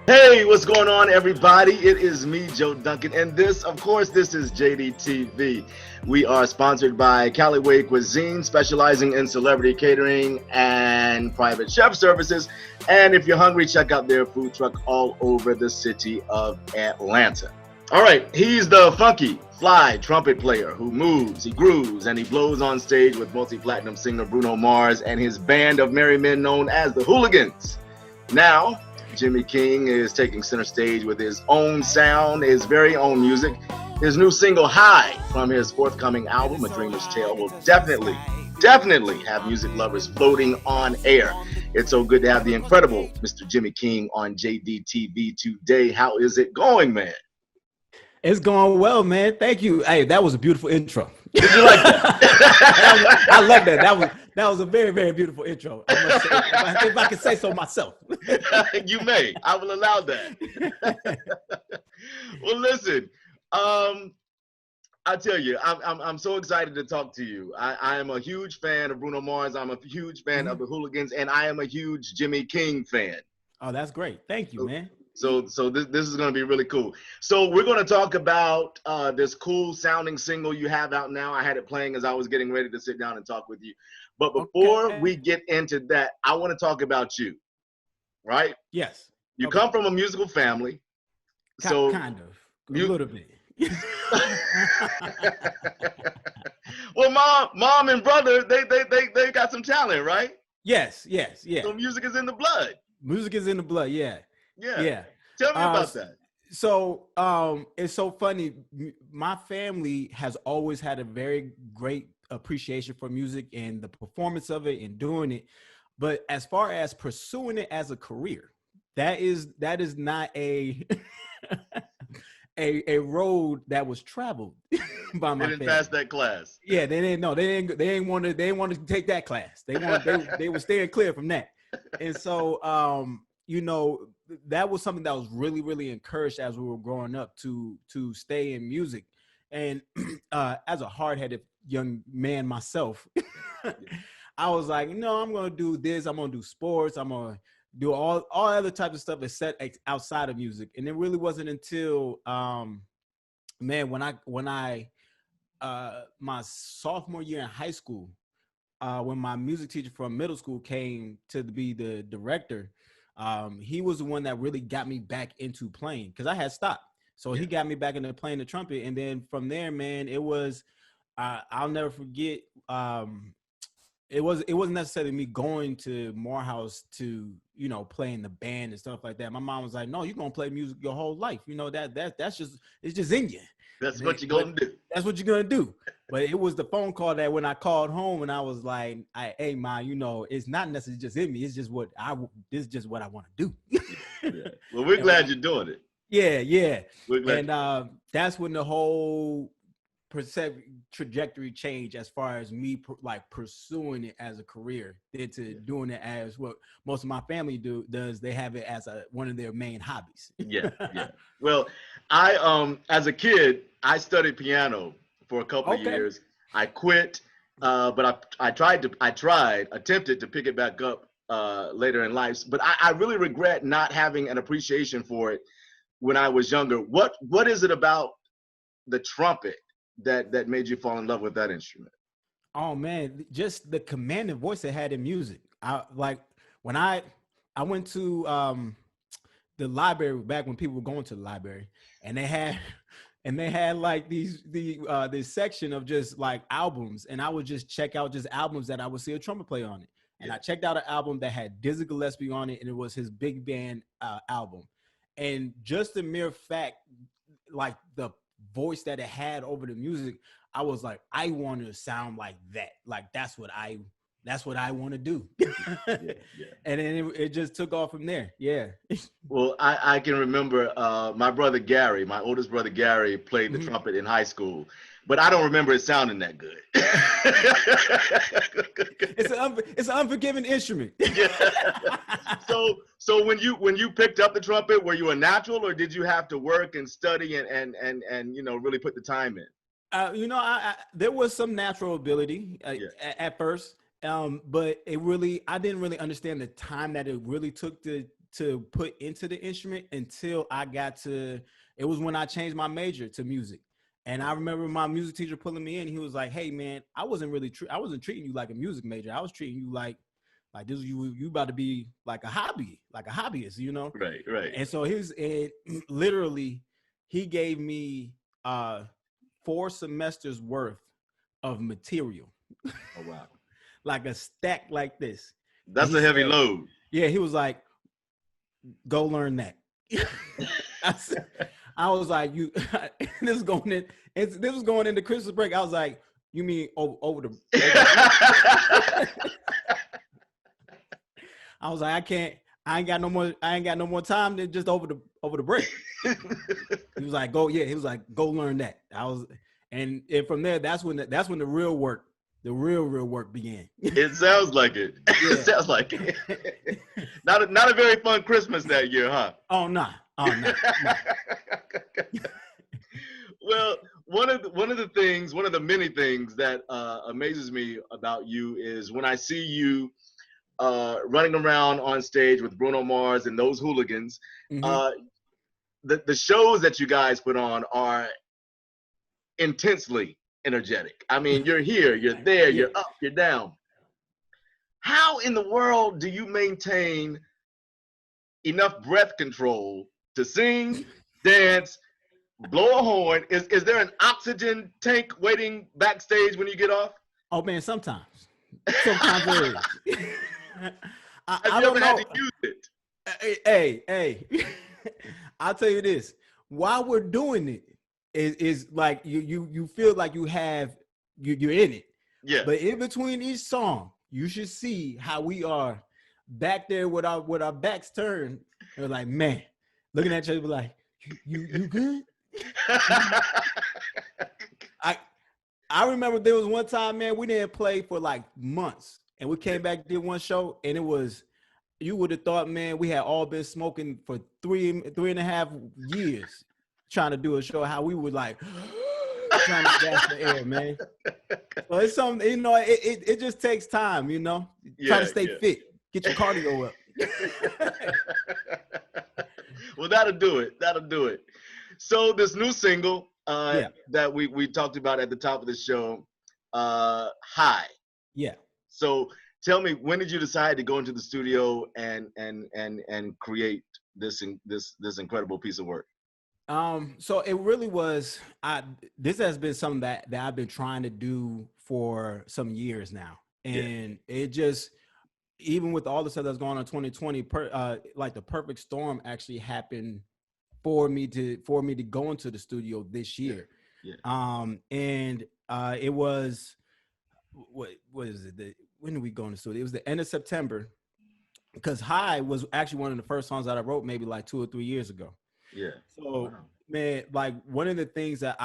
Hey, what's going on, everybody? It is me, Joe Duncan, and this, of course, this is JDtv. We are sponsored by Callaway Cuisine, specializing in celebrity catering and private chef services. And if you're hungry, check out their food truck all over the city of Atlanta. All right, he's the funky, fly trumpet player who moves, he grooves, and he blows on stage with multi-platinum singer Bruno Mars and his band of merry men known as the Hooligans. Now, Jimmy King is taking center stage with his own sound, his very own music. His new single, High, from his forthcoming album, A Dreamer's Tale, will definitely have music lovers floating on air. It's so good to have the incredible Mr. Jimmy King on JDtv today. How is it going, man? It's going well, man. Thank you. Hey, that was a beautiful intro. Did you like that? I love that. That was a very, very beautiful intro. I must say, if I can say so myself. You may. I will allow that. Well, listen. I tell you, I'm so excited to talk to you. I am a huge fan of Bruno Mars. I'm a huge fan of the Hooligans, and I am a huge Jimmy King fan. Oh, that's great. Thank you, man. So this is going to be really cool. So we're going to talk about this cool sounding single you have out now. I had it playing as I was getting ready to sit down and talk with you. But before we get into that, I want to talk about you, right? Yes. You come from a musical family. So kind of. A little bit. Well, mom and brother, they got some talent, right? Yes. So music is in the blood. Music is in the blood, yeah. Tell me about that. So it's so funny. My family has always had a very great appreciation for music and the performance of it and doing it. But as far as pursuing it as a career, that is not a a road that was traveled by my family. They didn't pass that class. Yeah, they didn't know. They didn't want to take that class. They were staying clear from that. And so that was something that was really, really encouraged as we were growing up to stay in music. And as a hard-headed young man myself, I was like, no, I'm going to do this. I'm going to do sports. I'm going to do all other types of stuff that's set outside of music. And it really wasn't until, when I my sophomore year in high school, when my music teacher from middle school came to be the director, he was the one that really got me back into playing because I had stopped. So he got me back into playing the trumpet. And then from there, man, it was, I'll never forget. It wasn't necessarily me going to Morehouse to, play in the band and stuff like that. My mom was like, no, you're going to play music your whole life. That's just, it's just in you. That's what you're going to do. That's what you're going to do. But it was the phone call that when I called home and I was like, hey, Ma, it's not necessarily just in me. It's just this is just what I want to do. Well, we're glad you're doing it. Yeah. We're glad. And that's when the whole trajectory changed as far as me pursuing it as a career into doing it as what most of my family does. They have it as one of their main hobbies. Yeah. Well, I as a kid, I studied piano for a couple of years. I quit, but I attempted to pick it back up later in life. But I really regret not having an appreciation for it when I was younger. What is it about the trumpet that made you fall in love with that instrument? Oh man, just the commanding voice it had in music. When I went to the library back when people were going to the library, and they had like this section of just like albums, and I would just check out just albums that I would see a trumpet player on it. And I checked out an album that had Dizzy Gillespie on it, and it was his big band album. And just the mere fact, like the voice that it had over the music, I was like, I want to sound like that. Like that's what I want to do. And then it just took off from there. Yeah. Well, I can remember my brother Gary, my oldest brother Gary, played the trumpet in high school, but I don't remember it sounding that good. It's an unforgiving instrument. So when you picked up the trumpet, were you a natural, or did you have to work and study and really put the time in? There was some natural ability at first, but I didn't really understand the time that it really took to to put into the instrument until I got to, it was when I changed my major to music. And I remember my music teacher pulling me in. He was like, "Hey man, I wasn't treating you like a music major. I was treating you like this, you about to be like a hobbyist, you know?" Right, right. And so literally, he gave me 4 semesters worth of material. Oh wow. Like a stack like this. That's a heavy load. Yeah, he was like, "Go learn that." I was like, "You." This was going into Christmas break. I was like, "You mean over the?" I was like, I ain't got no more time than just over the break. He was like, "Go." Yeah, he was like, "Go learn that." And from there, that's when the real work. The real work began. It sounds like it. Yeah. It sounds like it. Not a very fun Christmas that year, huh? Oh, nah. Well, one of the many things that amazes me about you is when I see you running around on stage with Bruno Mars and those hooligans. Mm-hmm. The shows that you guys put on are intensely energetic. I mean, you're here, you're there, you're up, you're down. How in the world do you maintain enough breath control to sing, dance, blow a horn? Is there an oxygen tank waiting backstage when you get off? Oh man, sometimes there is. I don't know. Had to use it. Hey, I'll tell you this. While we're doing it, is like you feel like you're in it. Yeah. But in between each song, you should see how we are back there with our backs turned. We're like, man, looking at each other like, you good? I remember there was one time, man, we didn't play for like months. And we came back, did one show, and it was, you would have thought, man, we had all been smoking for 3.5 years trying to do a show, how we would like trying to gas the air, man. So it's something, you know, it just takes time, you know. Try to stay fit, get your cardio up. Well, that'll do it. So this new single that we talked about at the top of the show, High. Yeah. So tell me, when did you decide to go into the studio and create this incredible piece of work? So it really was, this has been something that I've been trying to do for some years now. And it just, even with all the stuff that's going on in 2020, like the perfect storm actually happened for me to go into the studio this year. And it was, what is it? When did we go in the studio? It was the end of September, because High was actually one of the first songs that I wrote maybe like 2 or 3 years ago. Yeah. So man, like one of the things that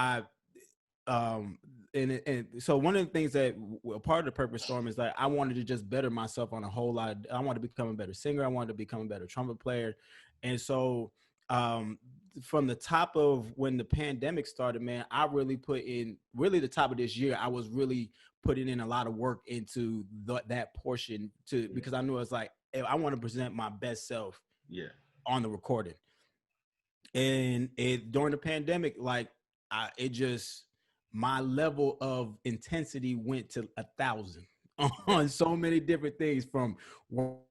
so one of the things that part of the Perfect Storm is that I wanted to just better myself on a whole lot. I wanted to become a better singer. I wanted to become a better trumpet player. And so from the top of when the pandemic started, man, I really put in, really the top of this year, I was really putting in a lot of work into that portion because I knew it's like, I want to present my best self on the recording. And during the pandemic, like my level of intensity went to 1,000 on so many different things, from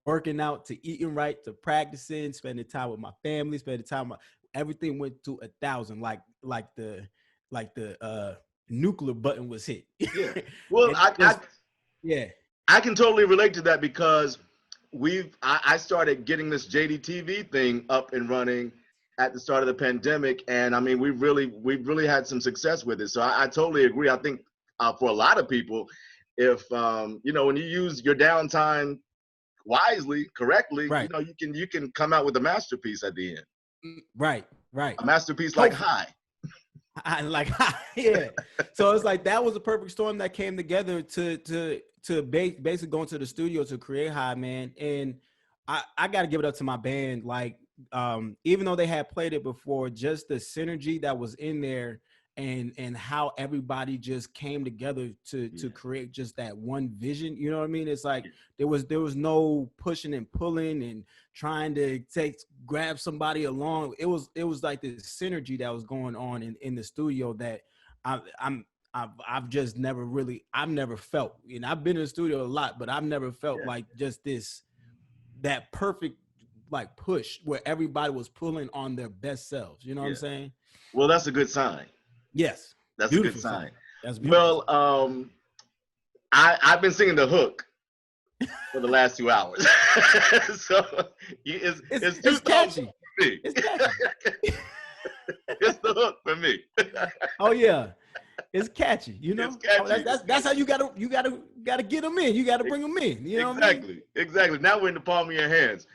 working out to eating right to practicing, spending time with my family, everything went to 1,000, like the nuclear button was hit. Yeah. Well, I can totally relate to that, because I started getting this JDtv thing up and running at the start of the pandemic, and I mean, we've really had some success with it. So I totally agree. I think for a lot of people, if you know, when you use your downtime wisely, correctly, you know, you can come out with a masterpiece at the end. Right. A masterpiece like High. Yeah. So it's like that was a perfect storm that came together to basically go into the studio to create High, man. And I got to give it up to my band. Like, even though they had played it before, just the synergy that was in there and how everybody just came together to create just that one vision. You know what I mean? It's like there was no pushing and pulling and trying to grab somebody along. It was like this synergy that was going on in the studio that I've just I've never felt. You know, I've been in the studio a lot, but I've never felt like just that perfect like push where everybody was pulling on their best selves. You know what I'm saying? Well, that's a good sign. Yes. That's a good sign. That's beautiful. Well, I've been singing the hook for the last 2 hours. So it's catchy. It's catchy. It's the hook for me. Oh yeah. It's catchy, you know. It's catchy. That's how you gotta get them in. You gotta bring them in. You know what I mean? Exactly. Now we're in the palm of your hands.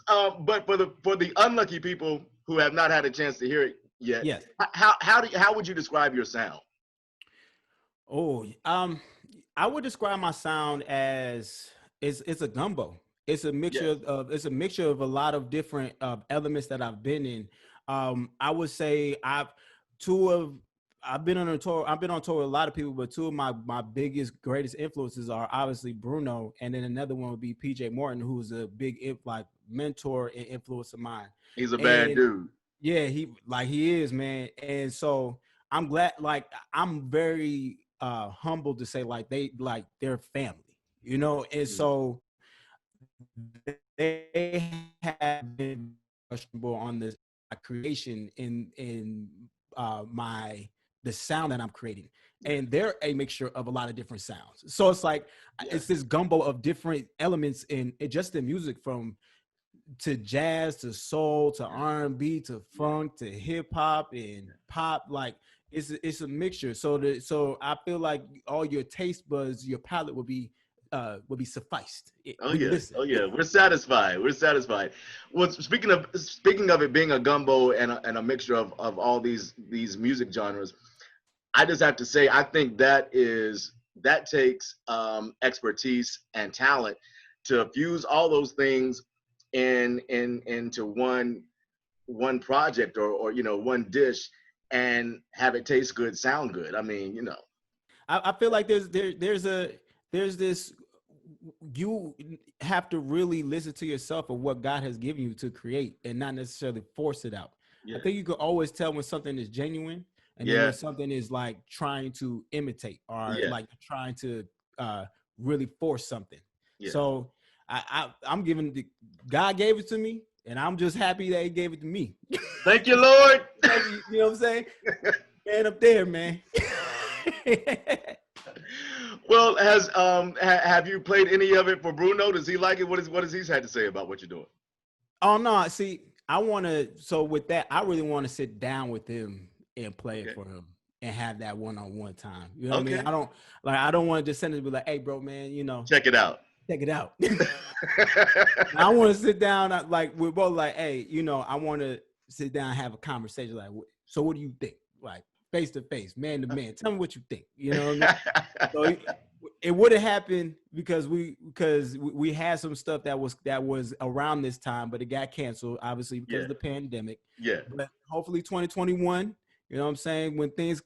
But for the unlucky people who have not had a chance to hear it yet, yes. How would you describe your sound? Oh, I would describe my sound as it's a gumbo. It's a mixture of a lot of different elements that I've been in. I would say I've been on tour with a lot of people, but two of my biggest, greatest influences are obviously Bruno, and then another one would be PJ Morton, who's a big mentor and influence of mine. He's a bad dude. Yeah, he is, man. And so I'm glad, I'm very humbled to say they're family, you know. And so they have been questionable on this creation in the sound that I'm creating. And they're a mixture of a lot of different sounds. So it's like it's this gumbo of different elements in just the music, from to jazz to soul to R&B to funk to hip hop and pop. Like it's a mixture. So I feel like all your taste buds, your palate will be sufficed. Oh yeah. We're satisfied. Well, speaking of it being a gumbo and a mixture of all these music genres, I just have to say I think that takes expertise and talent to fuse all those things into one project or one dish and have it taste good, sound good. I mean, you know. I feel like there's this, you have to really listen to yourself of what God has given you to create and not necessarily force it out. I think you can always tell when something is genuine and then when something is like trying to imitate or like trying to really force something. So I'm giving God gave it to me, and I'm just happy that He gave it to me. Thank you, Lord. You know what I'm saying? Man up there, man. Well, have you played any of it for Bruno? Does he like it? What has he had to say about what you're doing? Oh no, see, so with that, I really want to sit down with him and play it for him and have that one-on-one time. You know what I mean? I don't want to just send it and be like, hey bro, man, you know, check it out. I want to sit down, we're both like, hey, you know, I want to sit down and have a conversation. Like, so what do you think? Like, face to face, man to man. Tell me what you think. You know what I mean? So it would have happened because we had some stuff that was around this time, but it got canceled, obviously, because of the pandemic. Yeah. But hopefully 2021, you know what I'm saying, when things,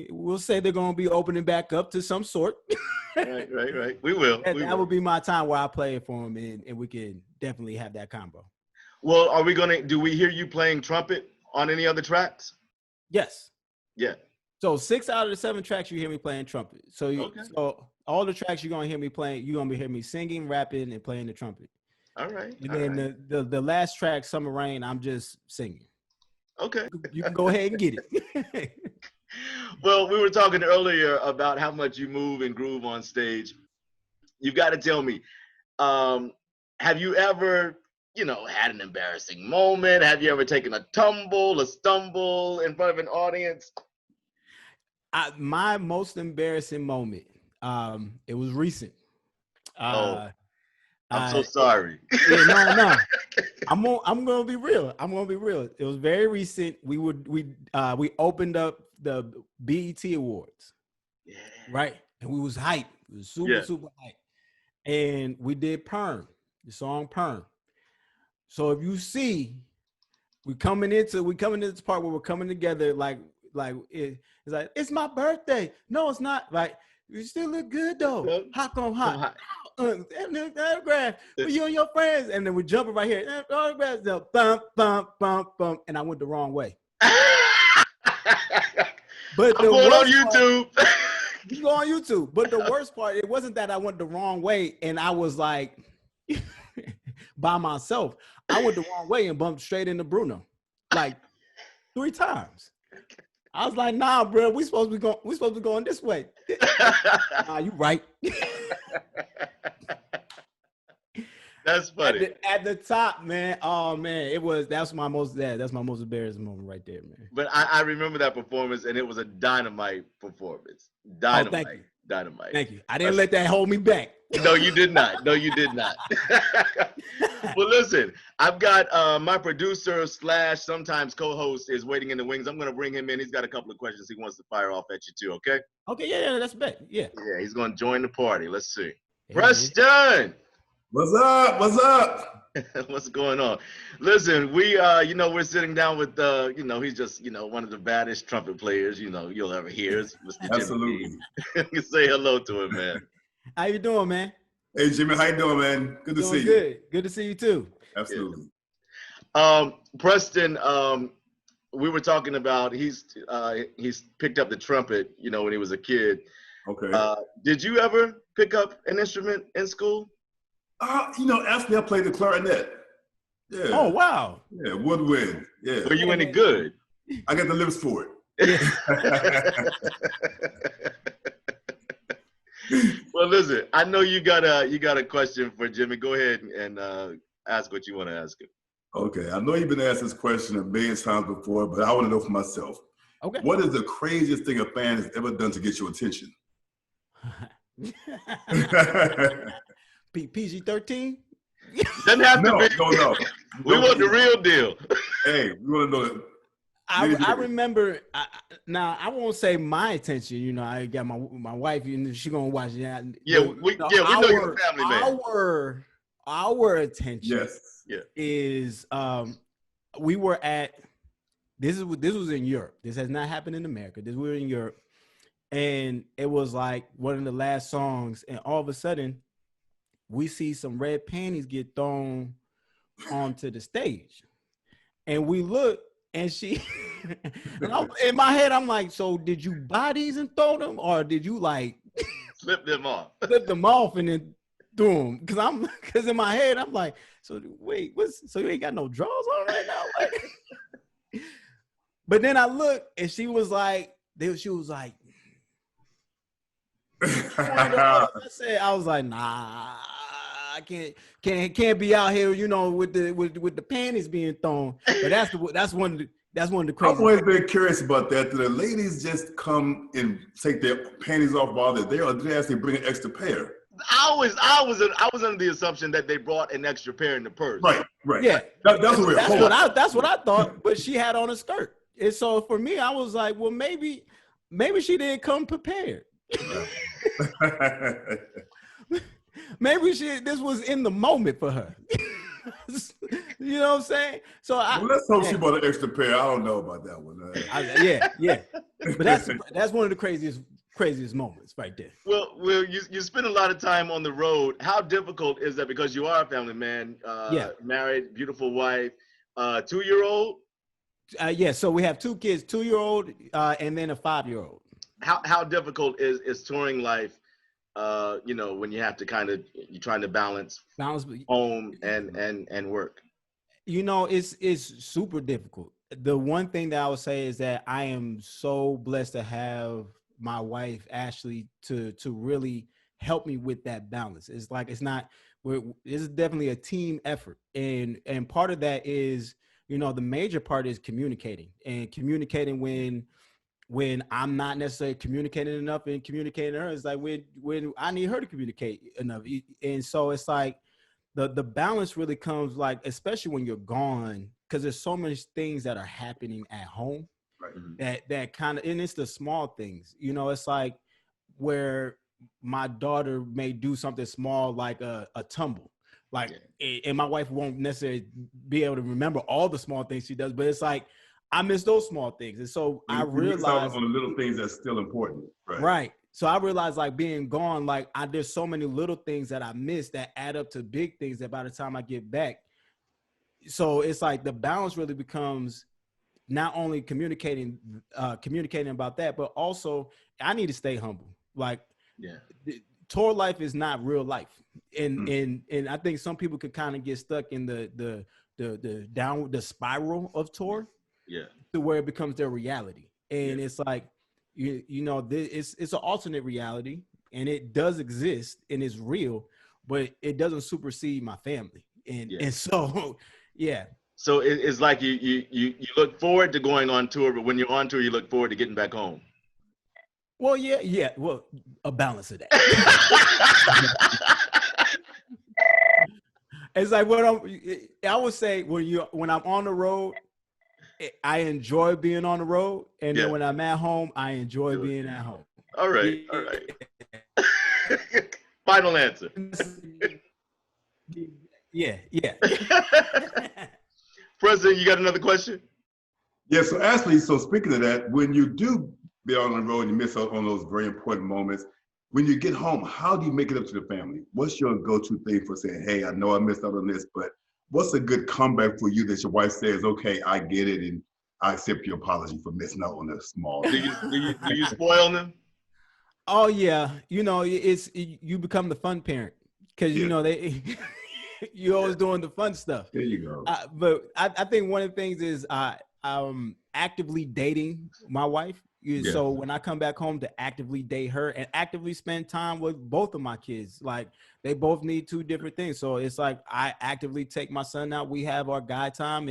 we'll say they're going to be opening back up to some sort. Right. We will. That would be my time where I play it for him, and we can definitely have that combo. Well, do we hear you playing trumpet on any other tracks? Yes. Yeah. So 6 out of the 7 tracks you hear me playing trumpet. So so all the tracks you're gonna hear me playing, you're gonna be hearing me singing, rapping, and playing the trumpet. All right. And then the last track, Summer Rain, I'm just singing. Okay. You can go ahead and get it. Well, we were talking earlier about how much you move and groove on stage. You've got to tell me, have you ever, had an embarrassing moment? Have you ever taken a stumble in front of an audience? My most embarrassing moment, it was recent. I'm so sorry. No. I'm gonna be real. It was very recent. We opened up the BET Awards, right? And we was hyped. We was super hyped. And we did Perm, the song Perm. So if you see, we coming into this part where we're coming together, like it's like, it's my birthday. No, it's not. Like, you still look good though. Hot on hot. Autograph for you and your friends. And then we jumping right here. Autographs, bump, bump, bump, bump. And I went the wrong way. But I'm going on YouTube. You go on YouTube. But the worst part, it wasn't that I went the wrong way and I was like by myself. I went the wrong way and bumped straight into Bruno like 3 times. I was like, nah, bro, we supposed to be going this way. Nah, you right. That's funny. At the top, man. Oh man, that's my most embarrassing moment right there, man. But I remember that performance, and it was a dynamite performance. Dynamite. Thank you. Dynamite. Thank you. I didn't let that hold me back. No, you did not. No, you did not. Well, listen, I've got my producer / sometimes co-host is waiting in the wings. I'm going to bring him in. He's got a couple of questions he wants to fire off at you too, okay? Okay, yeah, that's bet. Yeah. Yeah, he's going to join the party. Let's see. Hey, Preston! What's up? What's up? What's going on? Listen, we're sitting down with, he's just, one of the baddest trumpet players, you'll ever hear. Mr. Absolutely. Jimmy. Say hello to him, man. How you doing, man? Hey, Jimmy, how you doing, man? Good to see you. Good. Good to see you too. Absolutely. Preston, we were talking about he's picked up the trumpet, when he was a kid. Okay. Did you ever pick up an instrument in school? Actually, I played the clarinet. Yeah. Oh, wow. Yeah, woodwind. Yeah. Were you any good? I got the lips for it. Well, listen, I know you got a question for Jimmy. Go ahead and ask what you want to ask him. Okay. I know you've been asked this question a million times before, but I want to know for myself. Okay. What is the craziest thing a fan has ever done to get your attention? PG-13? Doesn't have to be. No. We want the real deal. Hey, we want to know that. I remember. Now I won't say my attention. I got my wife. She gonna watch it. Yeah, we know you're a family man. Our attention. Yes. Yeah. Is we were at. This was in Europe. This has not happened in America. We were in Europe, and it was like one of the last songs, and all of a sudden, we see some red panties get thrown onto the stage, and we look. And she, in my head, I'm like, so did you buy these and throw them? Or did you flip them off? Flip them off and then throw them? Cause in my head, I'm like, so wait, so you ain't got no drawers on right now? But then I looked and she was like, I was like, nah, I can't be out here, with the panties being thrown. But that's one of the crazy. I've always been curious about that. Do the ladies just come and take their panties off while they're there, or do they actually bring an extra pair? I was under the assumption that they brought an extra pair in the purse. Right. Yeah, that's what I thought. But she had on a skirt, and so for me, I was like, well, maybe she didn't come prepared. Maybe this was in the moment for her. You know what I'm saying? So let's hope she bought an extra pair. I don't know about that one. Yeah. But that's one of the craziest moments right there. Well, you spend a lot of time on the road. How difficult is that? Because you are a family man, married, beautiful wife, 2-year-old. Yeah. So we have 2 kids, 2-year-old, and then a 5-year-old. How difficult is touring life? When you have to you're trying to balance home and work. It's super difficult. The one thing that I would say is that I am so blessed to have my wife Ashley to really help me with that balance. It's like this is definitely a team effort, and part of that is the major part is communicating when I'm not necessarily communicating enough and communicating to her. It's like when I need her to communicate enough. And so it's like the balance really comes especially when you're gone, because there's so many things that are happening at home. Right. That kind of, and it's the small things, it's like where my daughter may do something small, like a tumble, and my wife won't necessarily be able to remember all the small things she does, but it's like, I miss those small things. And so I realized on the little things that's still important. Right. So I realized like being gone, like there's so many little things that I miss that add up to big things that by the time I get back. So it's like the balance really becomes not only communicating about that, but also I need to stay humble. Like tour life is not real life. And I think some people could kind of get stuck in the spiral of tour to where it becomes their reality. And it's like, it's an alternate reality and it does exist and it's real, but it doesn't supersede my family. And so, yeah. So it's like you look forward to going on tour, but when you're on tour, you look forward to getting back home. Well, yeah. Well, a balance of that. It's like I would say when I'm on the road, I enjoy being on the road, and then when I'm at home, I enjoy being at home. All right. Final answer. Yeah. President, you got another question? Yeah, so actually, speaking of that, when you do be on the road and you miss out on those very important moments, when you get home, how do you make it up to the family? What's your go-to thing for saying, hey, I know I missed out on this, but what's a good comeback for you that your wife says, okay, I get it, and I accept your apology for missing out on this small. Do you spoil them? Oh yeah, you become the fun parent because you're always doing the fun stuff. There you go. But I think one of the things is I'm actively dating my wife. So when I come back home to actively date her and actively spend time with both of my kids, like they both need two different things. So it's like I actively take my son out. We have our guy time,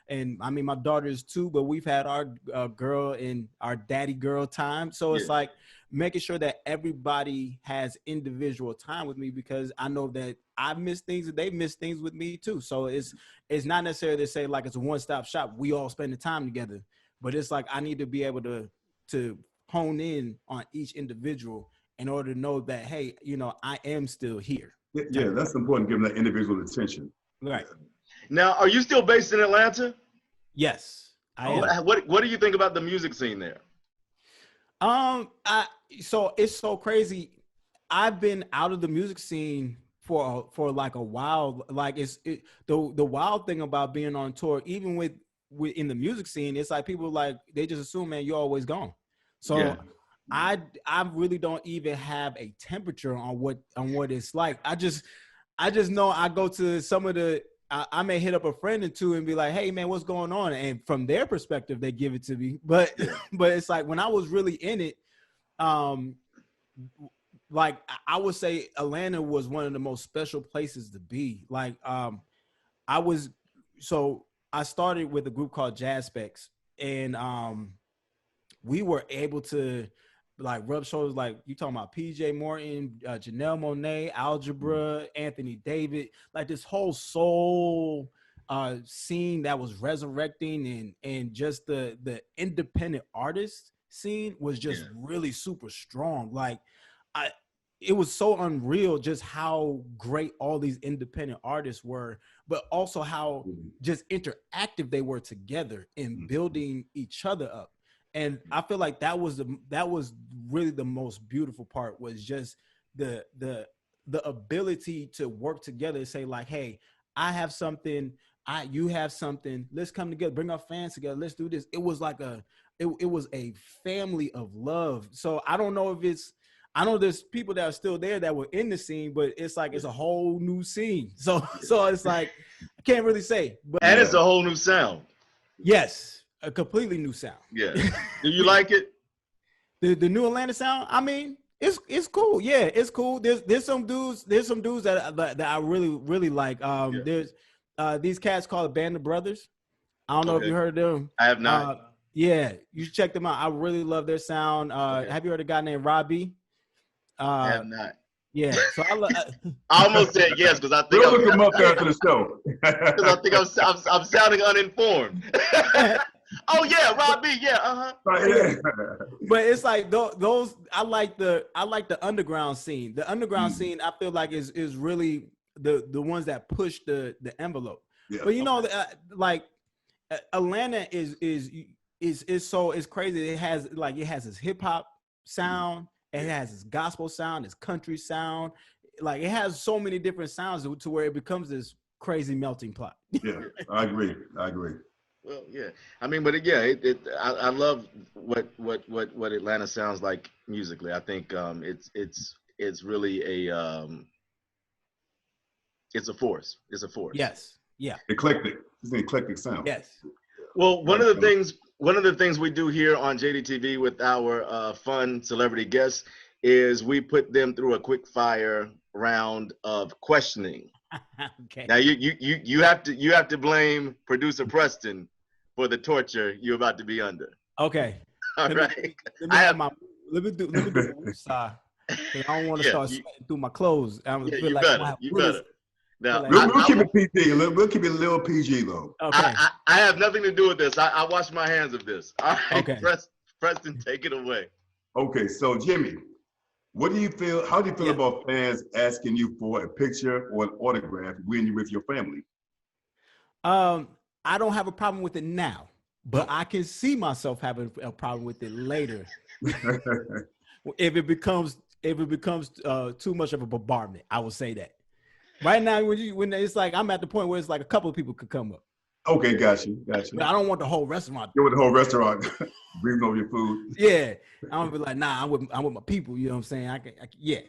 and I mean my daughter is 2, but we've had our girl and our daddy girl time. So it's like making sure that everybody has individual time with me because I know that I miss things and they miss things with me too. So it's not necessarily to say like it's a one-stop shop. We all spend the time together, but it's like I need to be able to hone in on each individual in order to know that, hey, I am still here. Yeah, that's important, giving that individual attention. Right. Now, are you still based in Atlanta? Yes, I am. What do you think about the music scene there? So it's so crazy. I've been out of the music scene for like a while. Like the wild thing about being on tour, even with in the music scene, it's like people like they just assume, man, you're always gone. So I really don't even have a temperature on what it's like. I just know I go to some of the I may hit up a friend or two and be like, hey man, what's going on? And from their perspective, they give it to me. But it's like when I was really in it, like I would say Atlanta was one of the most special places to be. Like I started with a group called Jazz Specs, and we were able to like rub shoulders, like you talking about PJ Morton, Janelle Monáe, Algebra, Anthony David, like this whole soul scene that was resurrecting, and just the independent artist scene was just really super strong. Like it was so unreal just how great all these independent artists were, but also how just interactive they were together in building each other up. And I feel like that was really the most beautiful part, was just the ability to work together and say like, hey, I have something, you have something, let's come together, bring our fans together, let's do this. It was like it was a family of love. So I don't know if I know there's people that are still there that were in the scene, but it's like it's a whole new scene. So it's like I can't really say. But and it's a whole new sound. Yes, a completely new sound. Yeah. Do you like it? The new Atlanta sound? I mean, it's cool. Yeah, it's cool. There's some dudes that I really like. There's these cats called Band of Brothers. I don't know if you heard of them. I have not. Yeah, you should check them out. I really love their sound. Have you heard a guy named Robbie? I have not. Yeah, so I almost said yes because I think we'll look him up after the show. Because I think I'm sounding uninformed. Oh yeah, Rob B. Yeah, But it's like those. I like the underground scene. The underground scene, I feel like is really the ones that push the envelope. Yeah. But like Atlanta is so it's crazy. It has its hip hop sound, it has its gospel sound, its country sound. Like it has so many different sounds to where it becomes this crazy melting pot. Yeah, I agree. Well, yeah. I mean, but yeah, I love what Atlanta sounds like musically. I think it's really it's a force. It's a force. Yes. Yeah. Eclectic. It's an eclectic sound. Yes. Well, one of the things we do here on JDtv with our fun celebrity guests is we put them through a quick fire round of questioning. Okay. Now you have to blame producer Preston for the torture you're about to be under. Okay. All right. Let me do the woosah, 'cause I don't want to start sweating through my clothes. You better. Now, We'll keep it PG. We'll keep it a little PG though. Okay. I have nothing to do with this. I wash my hands of this. All right. Okay. Preston, take it away. Okay, so Jimmy, how do you feel about fans asking you for a picture or an autograph when you're with your family? I don't have a problem with it now, but I can see myself having a problem with it later. if it becomes too much of a bombardment, I will say that. Right now, when it's like I'm at the point where it's like a couple of people could come up. Okay, got you. But I don't want the whole restaurant. You want the whole restaurant breathing over your food? Yeah, I'm gonna be like, nah, I'm with my people. You know what I'm saying? Yeah.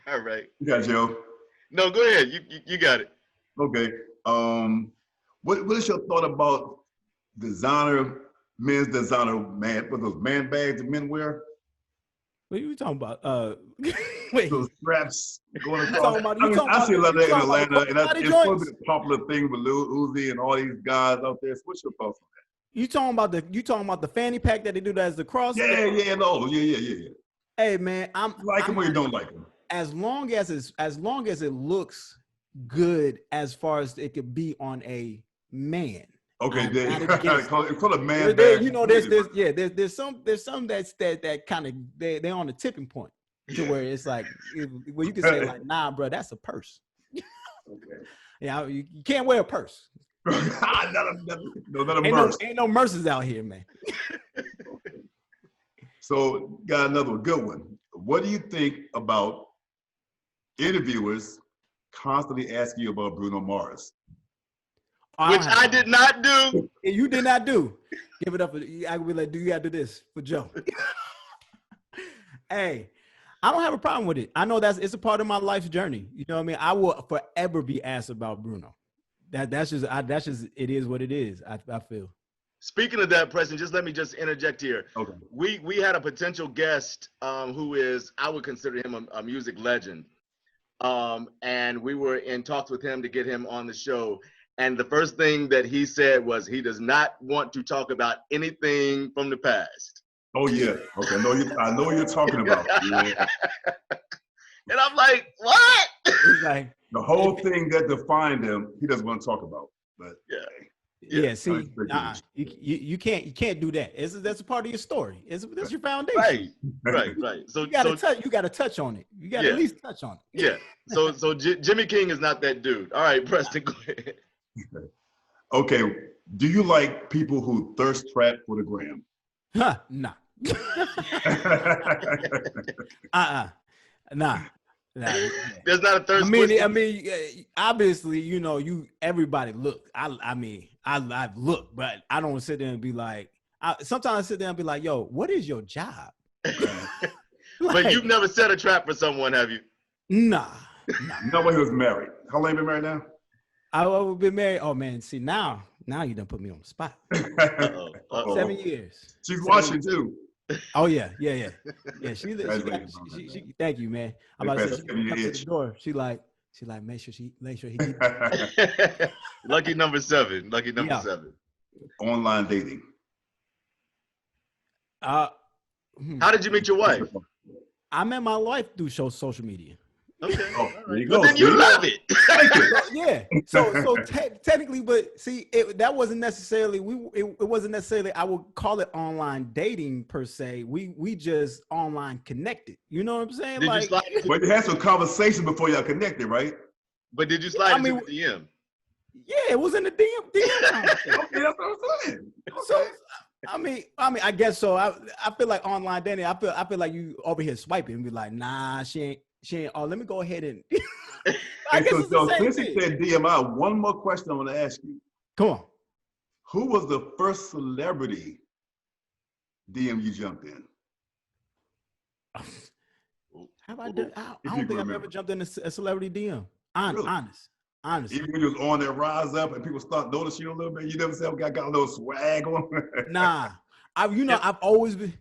All right. You got it, Joe. No, go ahead. You got it. Okay. What is your thought about men's designer what those man bags that men wear? What are you talking about? Wait. Those straps going across. I see a lot of that in Atlanta, and it's supposed to be a popular thing with Lil Uzi and all these guys out there. So what's your thoughts on that? You talking about the fanny pack that they do that as the cross? Yeah. Hey man, you like them or you don't like them? As long as it looks good, as far as it could be on a man. Okay, it's called a man bag. You know, there's some that kind of they're on the tipping point to where it's like where you can say like, nah, bro, that's a purse. Okay. Yeah, you can't wear a purse. not a purse. Ain't no merces out here, man. Okay. So, got another good one. What do you think about interviewers constantly asking you about Bruno Mars? Which I did not do. You did not do. Give it up. I will be like, do you got to do this for Joe? Hey, I don't have a problem with it. I know it's a part of my life's journey. You know what I mean? I will forever be asked about Bruno. That's just it is what it is. I feel. Speaking of that, Preston, let me interject here. Okay. We had a potential guest who is, I would consider him a music legend. And we were in talks with him to get him on the show. And the first thing that he said was he does not want to talk about anything from the past. Oh yeah. Okay. I know what you're talking about. Yeah. And I'm like, what? He's like, the whole thing that defined him, he doesn't want to talk about. But yeah. See, you can't do that. That's a part of your story. That's your foundation. Right. So you got to touch on it. You got to at least touch on it. Yeah. So Jimmy King is not that dude. All right, Preston, go ahead. Okay. Do you like people who thirst trap for the gram? Nah. Nah. There's not a thirst. I mean, obviously, everybody look. I've looked, but I don't sit there and be like. Sometimes I sit there and be like, "Yo, what is your job?" But you've never set a trap for someone, have you? Nah. Nobody was married. How long you been married now? I've been married. Oh man, see now you done put me on the spot. 7 years. She's watching too. Oh yeah. She thank you, man. I'm about to say she come to the door. She like make sure he get Lucky number 7. Lucky number 7. Online dating. How did you meet your wife? I met my wife through social media. Okay. There you go. But then you love it. Yeah. So technically, but see, that wasn't necessarily it wasn't necessarily I would call it online dating per se. We just online connected. You know what I'm saying? Did you slide but you had some conversation before y'all connected, right? But did you slide into the DM? Yeah, it was in the DM conversation. Okay, that's what I'm saying. Okay. So I mean, I guess so. I feel like online dating. I feel like you over here swiping and be like, nah, she ain't. Oh, let me go ahead and. I guess it's the same since thing. you said DMI, one more question I want to ask you. Come on. Who was the first celebrity DM you jumped in? Have I done? I If don't you think I've remember. ever jumped in a celebrity DM. Really? Honestly. Even when you was on that rise up and people start noticing you a little bit, you never said, okay, I got a little swag on. Nah, I've always been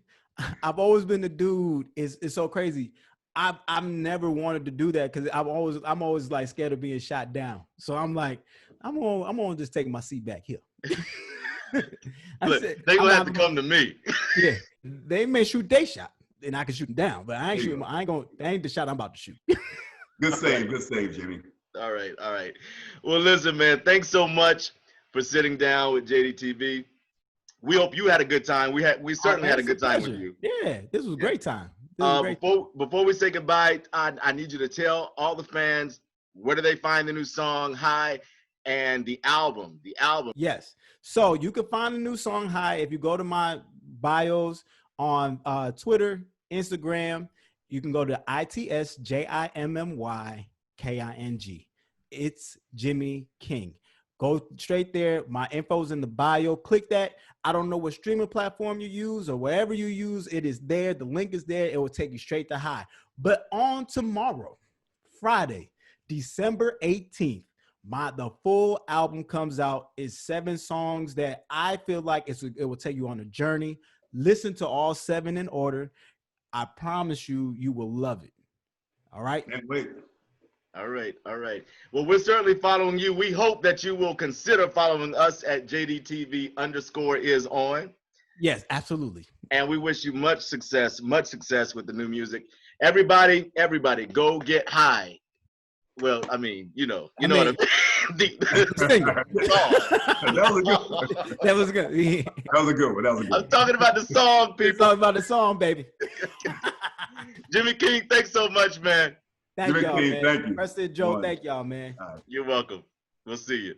the dude. It's so crazy. I've never wanted to do that because I'm always like scared of being shot down. So I'm like, I'm gonna just take my seat back here. Look, they gonna have to come to me. Yeah, they may shoot they shot, and I can shoot them down, but I ain't shooting. I ain't gonna. That ain't the shot I'm about to shoot. Good save, Jimmy. All right. Well, listen, man. Thanks so much for sitting down with JDtv. We hope you had a good time. We certainly had a good time with you. Yeah, this was a great time. Before we say goodbye, I need you to tell all the fans where do they find the new song High and the album. Yes. So you can find the new song High if you go to my bios on Twitter, Instagram. You can go to ITSJIMMYKING. It's Jimmy King. Go straight there. My info's in the bio. Click that. I don't know what streaming platform you use or wherever you use. It is there. The link is there. It will take you straight to High. But on tomorrow, Friday, December 18th, the full album comes out. It's 7 songs that I feel like it will take you on a journey. Listen to all 7 in order. I promise you will love it. All right? And wait. All right. Well, we're certainly following you. We hope that you will consider following us at JDtv_is_on. Yes, absolutely. And we wish you much success with the new music. Everybody, go get high. Well, I mean, you know what I mean. That was good. That was a good one. I'm talking about the song, people. Talking about the song, baby. Jimmy King, thanks so much, man. Thank y'all, man. Thank you. Preston Joe, thank y'all, man. You're welcome. We'll see you.